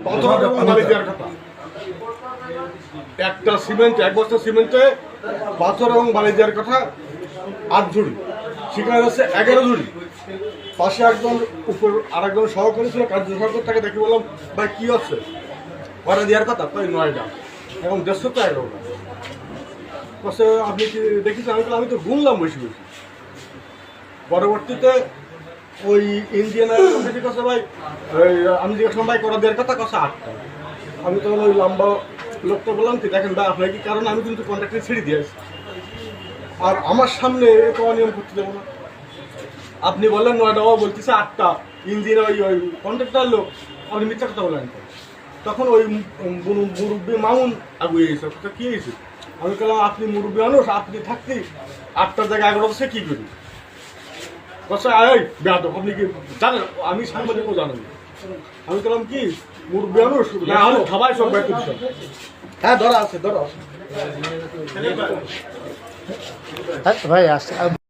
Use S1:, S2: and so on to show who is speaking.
S1: পাথর এবং বালি দেওয়ার কথা। একটা সিমেন্ট, এক বস্তা সিমেন্টে পাথর এবং বালি দেওয়ার কথা 8 ঝুড়ি, সেখানে হচ্ছে 11 ঝুড়ি। পাশে একজন উপর আর একজন সহকারী ছিল, কার্য সহকারী, তাকে দেখে বললাম ভাই কী হচ্ছে, কটা দেওয়ার কথা, তাই 9টা এবং 150 তো 11টা। বলছে আপনি কি দেখেছেন? আমি তো গুনলাম বসে বসে। পরবর্তীতে ওই ইন্ডিয়ান এয়ারলাইন্সের কাছে ভাই আমি জিজ্ঞেস করলাম ভাই কটা দেওয়ার কথা, কাছে 8টা। আমি তখন ওই লম্বা লোকটা বললাম কি দেখেন ভাই আপনার কি কারণ, আমি কিন্তু কন্ট্রাক্টে ছেড়ে দিয়েছি আর আমার সামনে এত অনিয়ম করতে দেবো না। আপনি বললেন 9টা, ও বলতেছে 8টা। ইঞ্জিন ওই কন্ট্রাক্টর লোক, আপনি মিথ্যা কথা বলেন। তখন ওই মুরব্বী মামুন আগুয়ে গেছে, কথা কী হয়েছে? আমি বললাম আপনি মুরব্বী মানুষ, আপনি থাকতে 8টার জায়গায় 11টা সে কী করি? বলছে এই বেয়াদব, আপনি কি জানেন? আমি সাংবাদিকও জানেন। আমি বললাম কি মুরব্বী মানুষ না হলে সবাই সব ব্যাগ করছে। হ্যাঁ ধরা আছে, ধরা আছে
S2: ভাই আসছে।